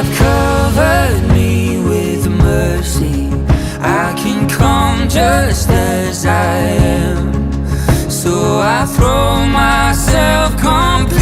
have covered me with mercy. I can come just as I am. So I throw myself completely